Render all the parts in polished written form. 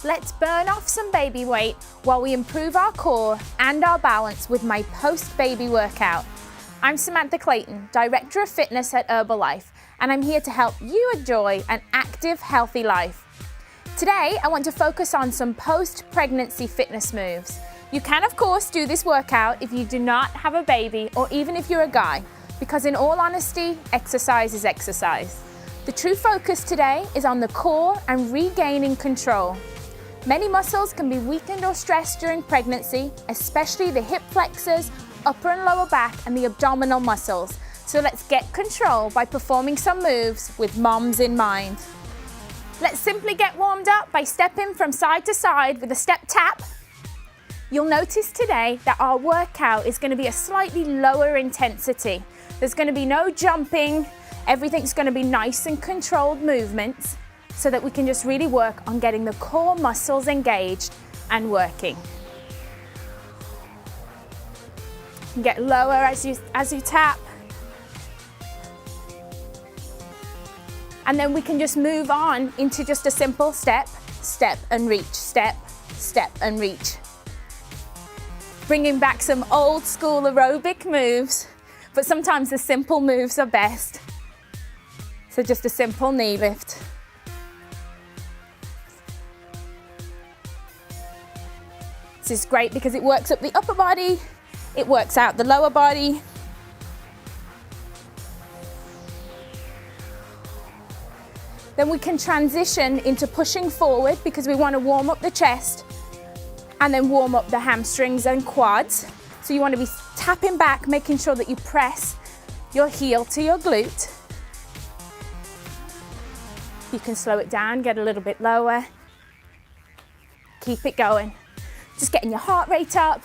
Let's burn off some baby weight while we improve our core and our balance with my post-baby workout. I'm Samantha Clayton, Director of Fitness at Herbalife, and I'm here to help you enjoy an active, healthy life. Today, I want to focus on some post-pregnancy fitness moves. You can, of course, do this workout if you do not have a baby or even if you're a guy, because in all honesty, exercise is exercise. The true focus today is on the core and regaining control. Many muscles can be weakened or stressed during pregnancy, especially the hip flexors, upper and lower back, and the abdominal muscles. So let's get control by performing some moves with moms in mind. Let's simply get warmed up by stepping from side to side with a step tap. You'll notice today that our workout is going to be a slightly lower intensity. There's going to be no jumping. Everything's going to be nice and controlled movements, so that we can just really work on getting the core muscles engaged and working. You can get lower as you tap. And then we can just move on into just a simple step, step and reach, step, step and reach. Bringing back some old school aerobic moves, but sometimes the simple moves are best. So just a simple knee lift. This is great because it works up the upper body, it works out the lower body. Then we can transition into pushing forward because we want to warm up the chest and then warm up the hamstrings and quads. So you want to be tapping back, making sure that you press your heel to your glute. You can slow it down, get a little bit lower. Keep it going. Just getting your heart rate up.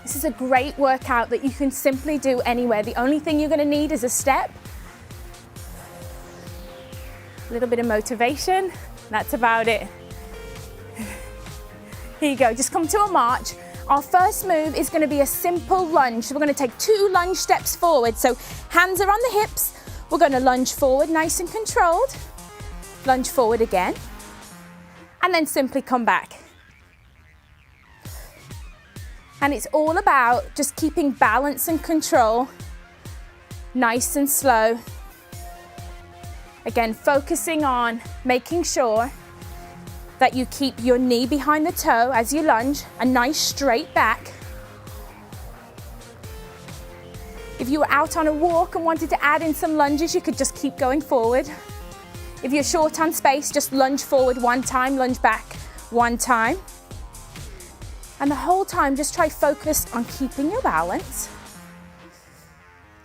This is a great workout that you can simply do anywhere. The only thing you're going to need is a step, a little bit of motivation. That's about it. Here you go, just come to a march. Our first move is going to be a simple lunge. So we're going to take 2 lunge steps forward. So hands are on the hips. We're going to lunge forward, nice and controlled. Lunge forward again. And then simply come back. And it's all about just keeping balance and control, nice and slow. Again, focusing on making sure that you keep your knee behind the toe as you lunge, a nice straight back. If you were out on a walk and wanted to add in some lunges, you could just keep going forward. If you're short on space, just lunge forward 1 time, lunge back 1 time. And the whole time, just try focused on keeping your balance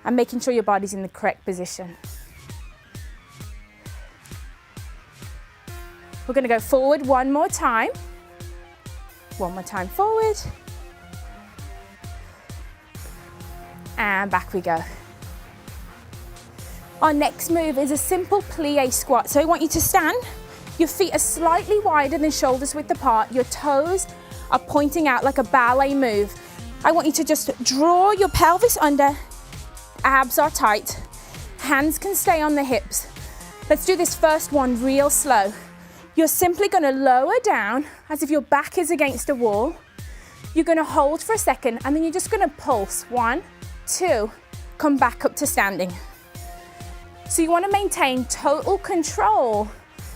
and making sure your body's in the correct position. We're going to go forward 1 more time. 1 more time forward. And back we go. Our next move is a simple plie squat. So I want you to stand. Your feet are slightly wider than shoulders width apart. Your toes are pointing out like a ballet move. I want you to just draw your pelvis under. Abs are tight. Hands can stay on the hips. Let's do this first one real slow. You're simply going to lower down as if your back is against a wall. You're going to hold for a second and then you're just going to pulse. 1, 2, come back up to standing. So you want to maintain total control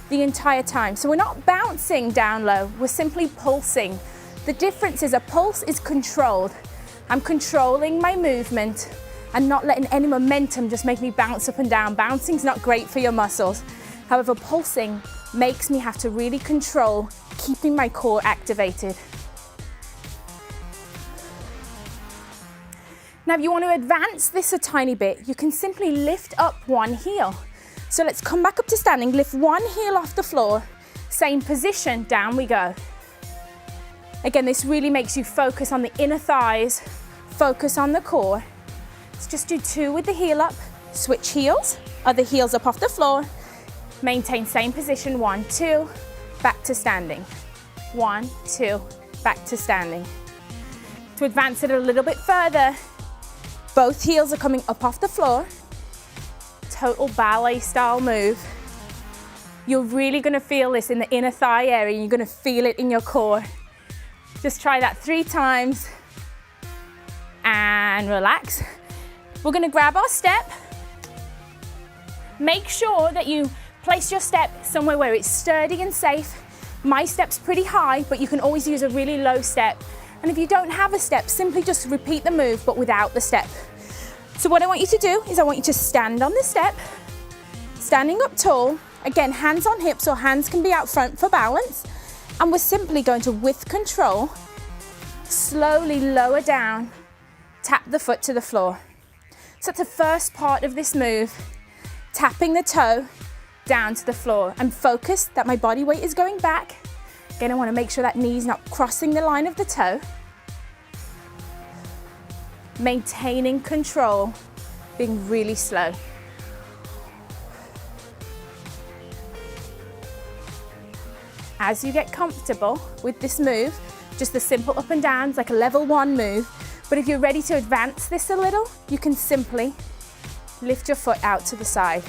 the entire time. So we're not bouncing down low, we're simply pulsing. The difference is a pulse is controlled. I'm controlling my movement and not letting any momentum just make me bounce up and down. Bouncing's not great for your muscles. However, pulsing makes me have to really control keeping my core activated. Now, if you want to advance this a tiny bit, you can simply lift up 1 heel. So let's come back up to standing, lift 1 heel off the floor, same position, down we go. Again, this really makes you focus on the inner thighs, focus on the core. Let's just do 2 with the heel up, switch heels, other heels up off the floor, maintain same position, 1, 2, back to standing. 1, 2, back to standing. To advance it a little bit further, both heels are coming up off the floor, total ballet style move. You're really gonna feel this in the inner thigh area, and you're gonna feel it in your core. Just try that 3 times and relax. We're gonna grab our step. Make sure that you place your step somewhere where it's sturdy and safe. My step's pretty high, but you can always use a really low step. And if you don't have a step, simply just repeat the move, but without the step. So what I want you to do is I want you to stand on the step, standing up tall. Again, hands on hips, or hands can be out front for balance. And we're simply going to, with control, slowly lower down, tap the foot to the floor. So that's the first part of this move, tapping the toe down to the floor. I'm focused that my body weight is going back. Again, I want to make sure that knee's not crossing the line of the toe. Maintaining control, being really slow. As you get comfortable with this move, just the simple up and downs, like a level 1 move. But if you're ready to advance this a little, you can simply lift your foot out to the side.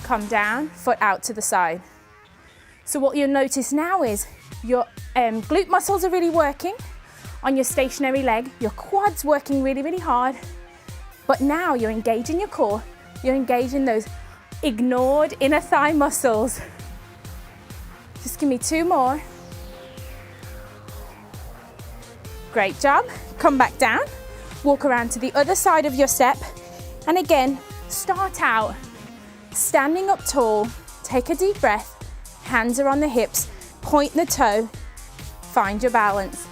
Come down, foot out to the side. So what you'll notice now is your glute muscles are really working on your stationary leg, your quads working really, really hard. But now you're engaging your core, you're engaging those ignored inner thigh muscles. Just give me 2 more. Great job. Come back down, walk around to the other side of your step. And again, start out standing up tall, take a deep breath, hands are on the hips, point the toe, find your balance,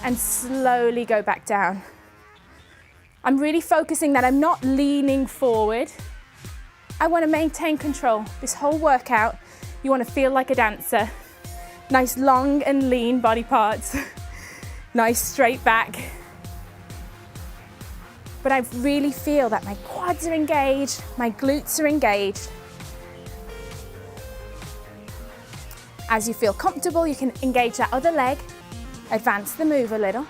and slowly go back down. I'm really focusing that I'm not leaning forward. I want to maintain control. This whole workout, you want to feel like a dancer. Nice long and lean body parts. Nice straight back. But I really feel that my quads are engaged, my glutes are engaged. As you feel comfortable, you can engage that other leg, advance the move a little.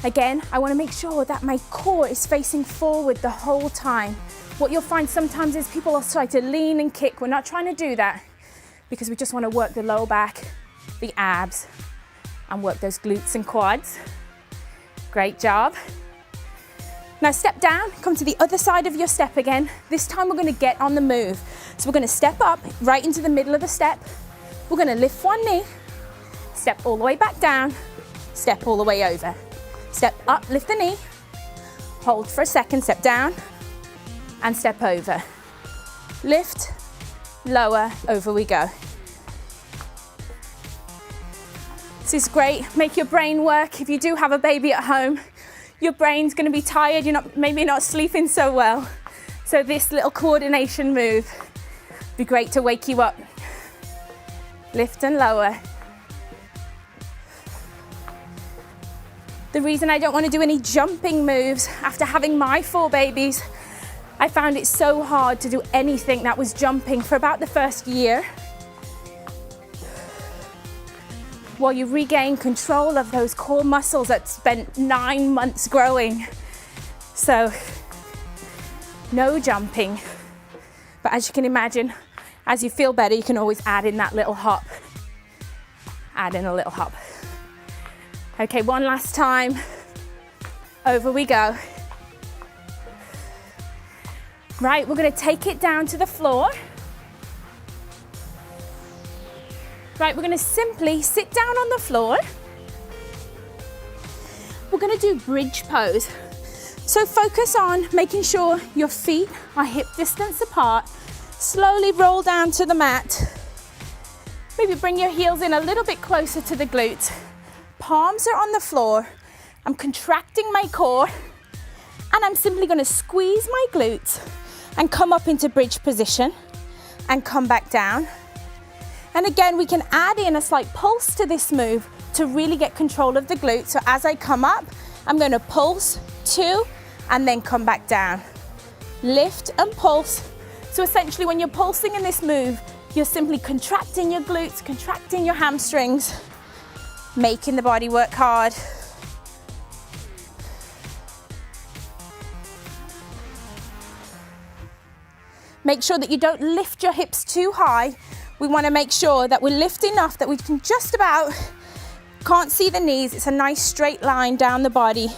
Again, I want to make sure that my core is facing forward the whole time. What you'll find sometimes is people will try to lean and kick. We're not trying to do that because we just want to work the lower back, the abs, and work those glutes and quads. Great job. Now step down, come to the other side of your step again. This time we're going to get on the move. So we're going to step up right into the middle of the step. We're going to lift one knee, step all the way back down, step all the way over. Step up, lift the knee, hold for a second, step down, and step over. Lift, lower, over we go. This is great. Make your brain work. If you do have a baby at home, your brain's going to be tired. You're maybe not sleeping so well. So this little coordination move would be great to wake you up. Lift and lower. The reason I don't want to do any jumping moves after having my 4 babies, I found it so hard to do anything that was jumping for about the first year. While you regain control of those core muscles that spent 9 months growing. So, no jumping. But as you can imagine, as you feel better, you can always add in that little hop. Add in a little hop. Okay, one last time. Over we go. Right, we're going to take it down to the floor. Right, we're going to simply sit down on the floor. We're going to do bridge pose. So focus on making sure your feet are hip distance apart. Slowly roll down to the mat. Maybe bring your heels in a little bit closer to the glutes. Palms are on the floor. I'm contracting my core and I'm simply going to squeeze my glutes and come up into bridge position and come back down. And again, we can add in a slight pulse to this move to really get control of the glutes. So as I come up, I'm going to pulse 2 and then come back down. Lift and pulse. So essentially when you're pulsing in this move, you're simply contracting your glutes, contracting your hamstrings, making the body work hard. Make sure that you don't lift your hips too high. We want to make sure that we lift enough that we can just about, can't see the knees. It's a nice straight line down the body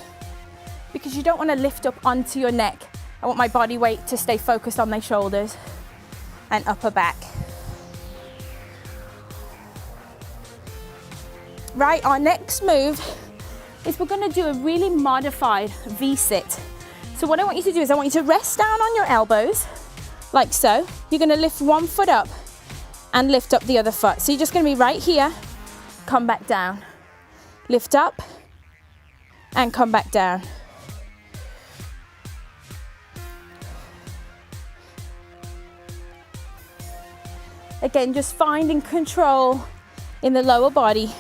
because you don't want to lift up onto your neck. I want my body weight to stay focused on my shoulders and upper back. Right, our next move is we're going to do a really modified V-sit. So what I want you to do is I want you to rest down on your elbows, like so. You're going to lift one foot up and lift up the other foot. So you're just going to be right here, come back down. Lift up and come back down. Again, just finding control in the lower body.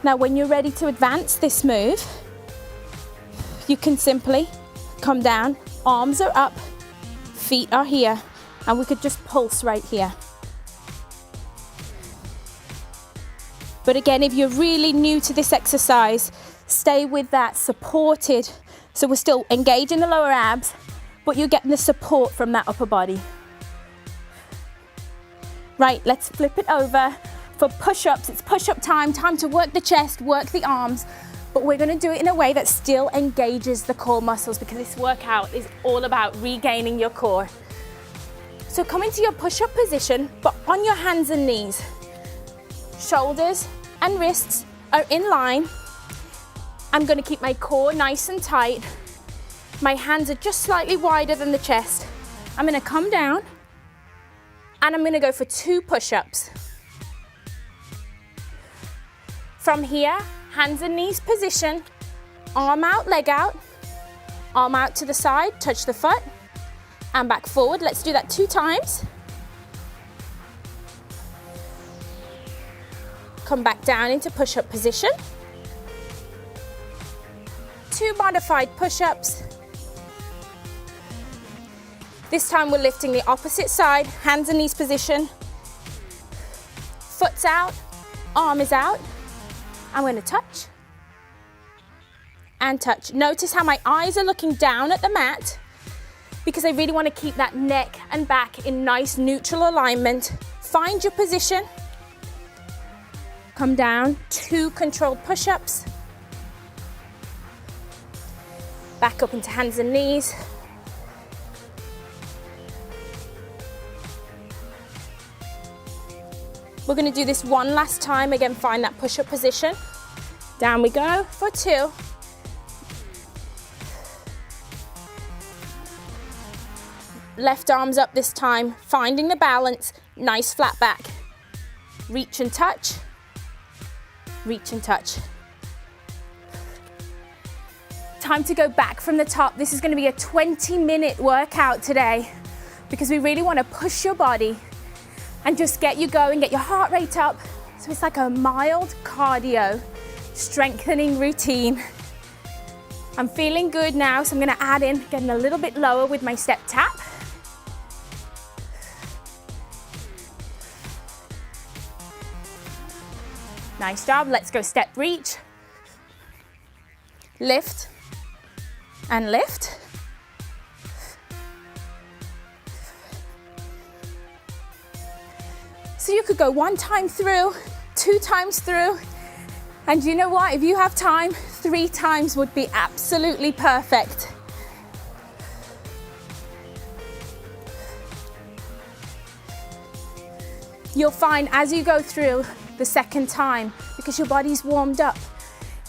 Now, when you're ready to advance this move, you can simply come down, arms are up, feet are here, and we could just pulse right here. But again, if you're really new to this exercise, stay with that supported. So we're still engaging the lower abs, but you're getting the support from that upper body. Right, let's flip it over. For push-ups, it's push-up time, time to work the chest, work the arms, but we're gonna do it in a way that still engages the core muscles because this workout is all about regaining your core. So come into your push-up position, but on your hands and knees. Shoulders and wrists are in line. I'm gonna keep my core nice and tight. My hands are just slightly wider than the chest. I'm gonna come down and I'm gonna go for 2 push-ups. From here, hands and knees position, arm out, leg out, arm out to the side, touch the foot, and back forward. Let's do that 2 times. Come back down into push-up position. 2 modified push-ups. This time we're lifting the opposite side, hands and knees position. Foot's out, arm is out. I'm going to touch and touch. Notice how my eyes are looking down at the mat because I really want to keep that neck and back in nice neutral alignment. Find your position. Come down, 2 controlled push-ups. Back up into hands and knees. We're going to do this one last time. Again, find that push-up position. Down we go for 2. Left arm's up this time, finding the balance, nice flat back. Reach and touch, reach and touch. Time to go back from the top. This is going to be a 20-minute workout today because we really want to push your body and just get you going, get your heart rate up. So it's like a mild cardio, strengthening routine. I'm feeling good now, so I'm gonna add in, getting a little bit lower with my step tap. Nice job, let's go step reach. Lift and lift. So you could go 1 time through, 2 times through, and you know what? If you have time, 3 times would be absolutely perfect. You'll find as you go through the second time, because your body's warmed up,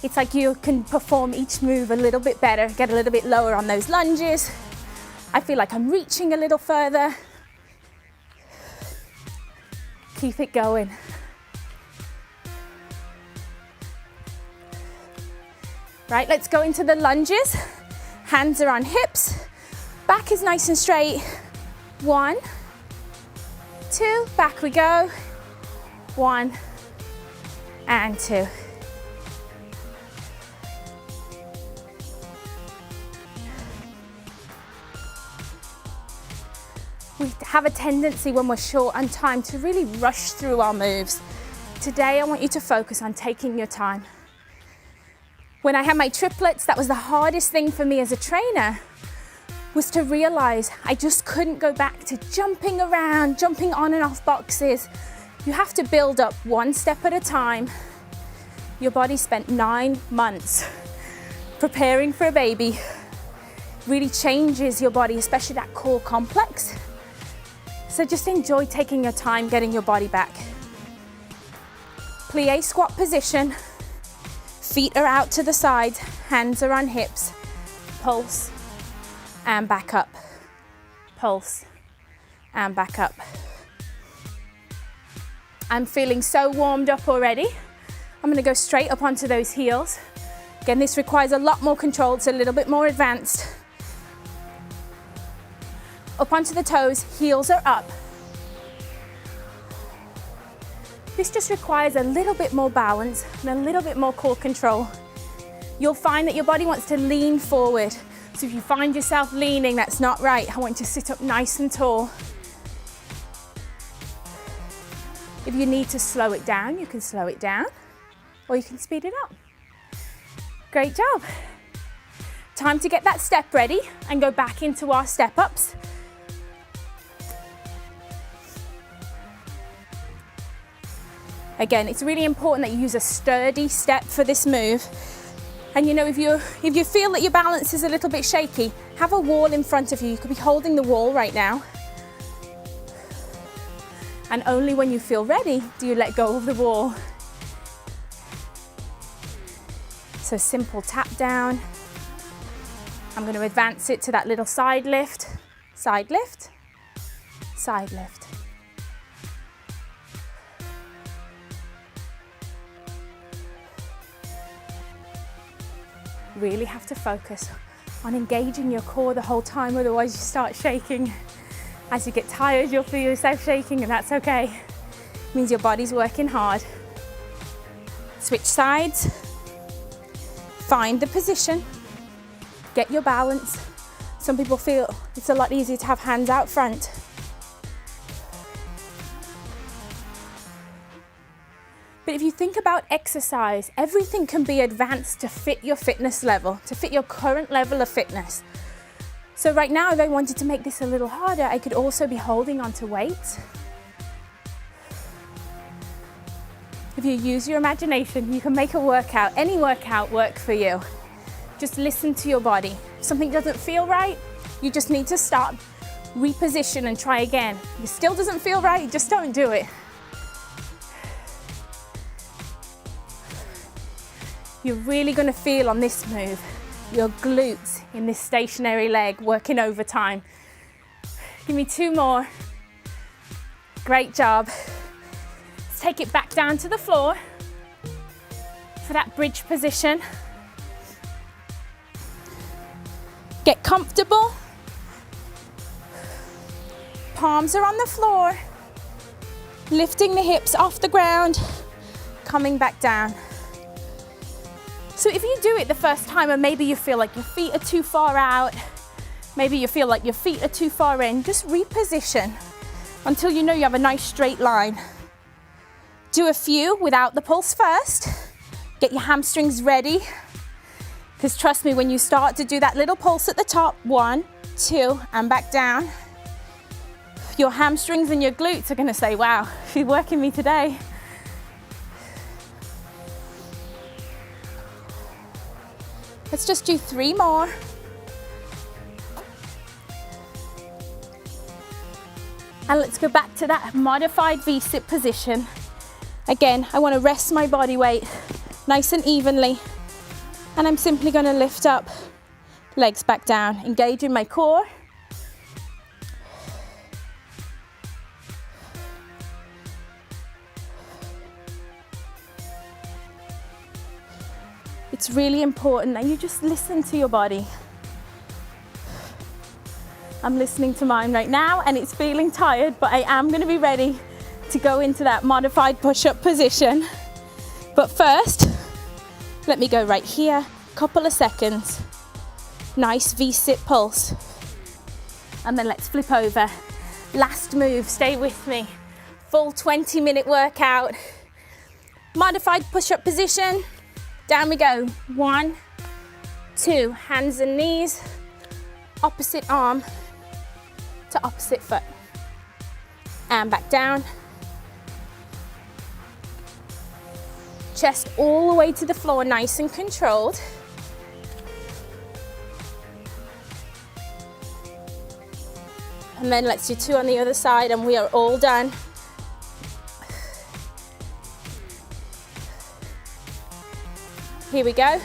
it's like you can perform each move a little bit better, get a little bit lower on those lunges. I feel like I'm reaching a little further. Keep it going. Right, let's go into the lunges. Hands are on hips. Back is nice and straight. 1, 2, back we go. 1 and 2. We have a tendency when we're short on time to really rush through our moves. Today I want you to focus on taking your time. When I had my triplets, that was the hardest thing for me as a trainer, was to realize I just couldn't go back to jumping around, jumping on and off boxes. You have to build up one step at a time. Your body spent 9 months preparing for a baby. Really changes your body, especially that core complex. So just enjoy taking your time getting your body back. Plie squat position. Feet are out to the sides, hands are on hips. Pulse and back up. Pulse and back up. I'm feeling so warmed up already. I'm gonna go straight up onto those heels. Again, this requires a lot more control. It's a little bit more advanced. Up onto the toes, heels are up. This just requires a little bit more balance and a little bit more core control. You'll find that your body wants to lean forward. So if you find yourself leaning, that's not right. I want you to sit up nice and tall. If you need to slow it down, you can slow it down, or you can speed it up. Great job. Time to get that step ready and go back into our step ups. Again, it's really important that you use a sturdy step for this move. And you know, if you feel that your balance is a little bit shaky, have a wall in front of you. You could be holding the wall right now. And only when you feel ready do you let go of the wall. So simple tap down. I'm going to advance it to that little side lift, side lift, side lift. Really have to focus on engaging your core the whole time, otherwise you start shaking. As you get tired, you'll feel yourself shaking, and that's okay. It means your body's working hard. Switch sides. Find the position. Get your balance. Some people feel it's a lot easier to have hands out front. But if you think about exercise, everything can be advanced to fit your fitness level, to fit your current level of fitness. So right now, if I wanted to make this a little harder, I could also be holding onto weights. If you use your imagination, you can make a workout, any workout, work for you. Just listen to your body. If something doesn't feel right, you just need to stop, reposition and try again. If it still doesn't feel right, just don't do it. You're really going to feel on this move your glutes in this stationary leg working overtime. Give me 2 more. Great job. Let's take it back down to the floor for that bridge position. Get comfortable. Palms are on the floor. Lifting the hips off the ground, coming back down. So if you do it the first time and maybe you feel like your feet are too far out, maybe you feel like your feet are too far in, just reposition until you know you have a nice straight line. Do a few without the pulse first. Get your hamstrings ready. Because trust me, when you start to do that little pulse at the top, 1, 2, and back down, your hamstrings and your glutes are going to say, wow, she's working me today. Let's just do 3 more. And let's go back to that modified V-sit position. Again, I want to rest my body weight nice and evenly. And I'm simply going to lift up, legs back down, engaging my core. It's really important that you just listen to your body. I'm listening to mine right now and it's feeling tired, but I am going to be ready to go into that modified push-up position. But first, let me go right here, couple of seconds. Nice V-sit pulse. And then let's flip over. Last move, stay with me. Full 20-minute workout. Modified push-up position. Down we go. 1, 2, hands and knees, opposite arm to opposite foot. And back down. Chest all the way to the floor, nice and controlled. And then let's do 2 on the other side and we are all done. Here we go.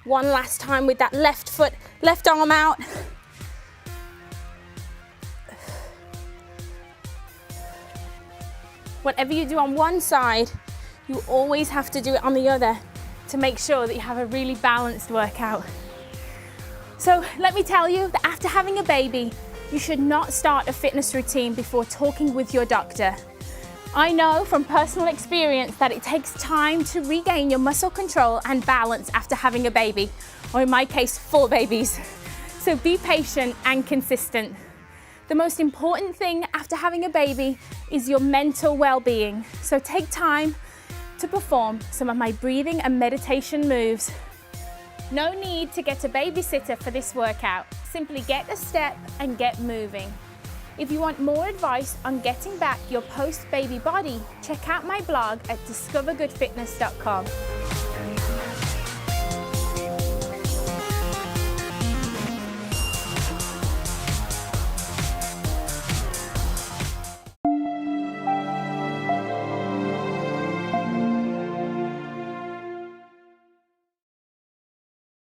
One last time with that left foot, left arm out. Whatever you do on one side, you always have to do it on the other to make sure that you have a really balanced workout. So let me tell you that after having a baby, you should not start a fitness routine before talking with your doctor. I know from personal experience that it takes time to regain your muscle control and balance after having a baby, or in my case, 4 babies. So be patient and consistent. The most important thing after having a baby is your mental well-being. So take time to perform some of my breathing and meditation moves. No need to get a babysitter for this workout. Simply get a step and get moving. If you want more advice on getting back your post-baby body, check out my blog at discovergoodfitness.com.